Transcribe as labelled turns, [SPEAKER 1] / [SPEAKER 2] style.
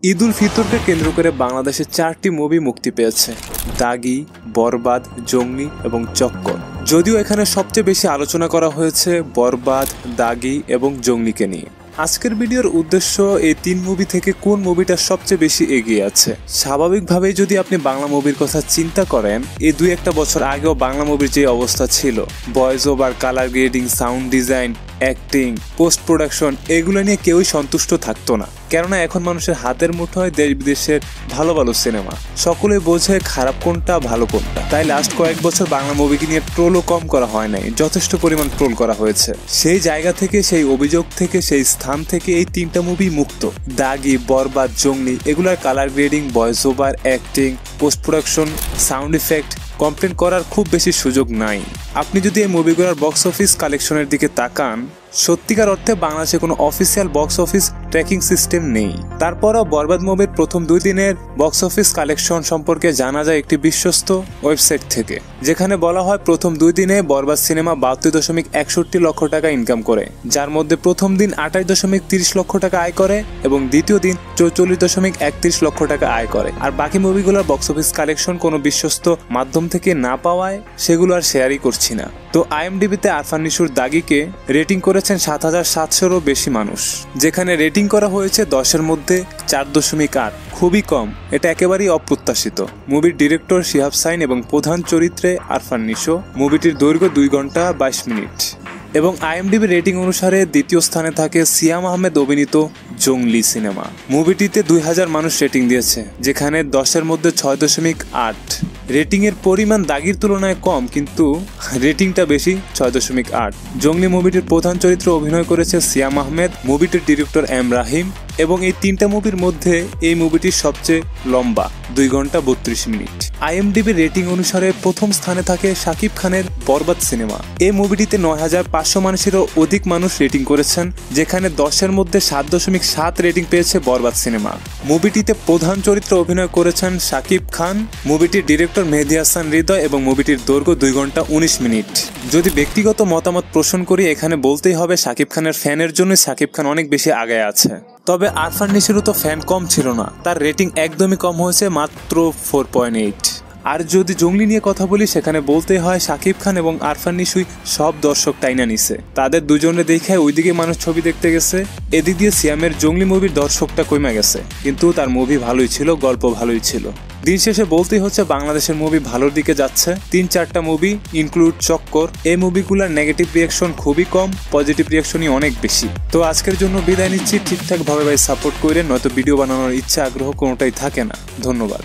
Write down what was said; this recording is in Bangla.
[SPEAKER 1] ঈদ উল ফিতরকে কেন্দ্র করে বাংলাদেশে 4টি মুভি মুক্তি পেয়েছে, দাগি, বরবাদ, জঙ্গলি এবং চক্কর। যদিও এখানে সবচেয়ে বেশি আলোচনা করা হয়েছে বরবাদ, দাগি এবং জঙ্গলিকে নিয়ে। আজকের ভিডিওর উদ্দেশ্য এই 3 মুভি থেকে কোন মুভিটা সবচেয়ে বেশি এগিয়ে আছে। স্বাভাবিকভাবেই যদি আপনি বাংলা মুভির কথা চিন্তা করেন, এই 2-1 বছর আগেও বাংলা মুভির যে অবস্থা ছিল, voice over, colour grading, sound design, acting, post production, এগুলো নিয়ে কেউই সন্তুষ্ট থাকতো না। কেননা এখন মানুষের হাতের মুঠোয় দেশ বিদেশের ভালো ভালো সিনেমা, সকলে বোঝে খারাপ কোনটা ভালো কোনটা। তাই লাস্ট কয়েক বছর বাংলা মুভিকে নিয়ে ট্রোলও কম করা হয় নাই, যথেষ্ট পরিমাণ ট্রোল করা হয়েছে। সেই জায়গা থেকে, সেই অভিযোগ থেকে, সেই স্থান থেকে এই 3টা মুভি মুক্ত। দাগি, বরবাদ, জঙ্গলি এগুলার colour grading, voice over, acting, post production, sound effect complain করার খুব বেশি সুযোগ নাই। আপনি যদি এই মুভিগুলোর বক্স অফিস কালেকশনের দিকে তাকান, সত্যিকার অর্থে বাংলাদেশে কোনো official box office tracking system নেই। তারপরও বরবাদ মুভির প্রথম 2 দিনের বক্স অফিস কালেকশন সম্পর্কে জানা যায় একটি বিশ্বস্ত ওয়েবসাইট থেকে, যেখানে বলা হয় প্রথম 2 দিনে বরবাদ সিনেমা 72.61 লক্ষ টাকা ইনকাম করে, যার মধ্যে প্রথম দিন 28.30 লক্ষ টাকা আয় করে এবং দ্বিতীয় দিন 44.31 লক্ষ টাকা আয় করে। আর বাকি মুভিগুলোর বক্স অফিস কালেকশন কোনো বিশ্বস্ত মাধ্যম থেকে না পাওয়ায় সেগুলো আর শেয়ারই করছি না। তো আইএমডিবিতে আরফান নিশুর দাগিকে রেটিং করেছেন 7700-এরও বেশি মানুষ, যেখানে রেটিং করা হয়েছে 10-এর মধ্যে 4.8, খুবই কম। এটা একেবারেই অপ্রত্যাশিত। মুভির ডিরেক্টর শিহাব সাইন এবং প্রধান চরিত্রে আরফান নিশো। মুভিটির দৈর্ঘ্য 2 ঘন্টা 22 মিনিট এবং আইএমডিবি রেটিং অনুসারে দ্বিতীয় স্থানে থাকে সিয়াম আহমেদ অভিনীত জঙ্গলি সিনেমা। মুভিটিতে 2000 মানুষ রেটিং দিয়েছে, যেখানে 10-এর মধ্যে 6.8। রেটিং এর পরিমাণ দাগির তুলনায় কম, কিন্তু রেটিংটা বেশি, 6.8। জঙ্গলি মুভিটির প্রধান চরিত্রে অভিনয় করেছে সিয়াম আহমেদ, মুভিটির ডিরেক্টর এম রাহিম এবং এই 3টা মুভির মধ্যে এই মুভিটি সবচেয়ে লম্বা, 2 ঘন্টা 32 মিনিট। আইএমডিবি রেটিং অনুসারে প্রথম স্থানে থাকে শাকিব খানের বরবাদ সিনেমা। এই মুভিটিতে 9500 মানুষেরও অধিক মানুষ রেটিং করেছেন, যেখানে 10-এর মধ্যে 7.7 রেটিং পেয়েছে বরবাদ সিনেমা। মুভিটিতে প্রধান চরিত্রে অভিনয় করেছেন শাকিব খান, মুভিটির ডিরেক্টর মেহেদী হাসান হৃদয় এবং মুভিটির দৈর্ঘ্য 2 ঘন্টা 19 মিনিট। যদি ব্যক্তিগত মতামত পোষণ করি, এখানে বলতেই হবে শাকিব খানের ফ্যানের জন্য শাকিব খান অনেক বেশি আগায় আছে। তবে আরফান নিশোরও তো ফ্যান কম ছিল না, তার রেটিং একদমই কম হয়েছে, মাত্র 4.8। আর যদি জঙ্গলি নিয়ে কথা বলি, সেখানে বলতে হয় শাকিব খান এবং আরফান নিশুই সব দর্শক টাইনা নিছে। তাদের দুজনে দেখে ওইদিকে মানুষ ছবি দেখতে গেছে, এদিক দিয়ে সিয়ামের জঙ্গলি মুভির দর্শকটা কমে গেছে, কিন্তু তার মুভি ভালোই ছিল, গল্প ভালোই ছিল। দিন শেষে বলতেই হচ্ছে বাংলাদেশের মুভি ভালোর দিকে যাচ্ছে। 3-4টা মুভি ইনক্লুড চক্কর, এই মুভিগুলোর নেগেটিভ রিয়াকশন খুবই কম, পজিটিভ রিয়াকশনই অনেক বেশি। তো আজকের জন্য বিদায় নিচ্ছি। ঠিকঠাক ভাবে ভাই সাপোর্ট করে, নয়তো ভিডিও বানানোর ইচ্ছা আগ্রহ কোনোটাই থাকে না। ধন্যবাদ।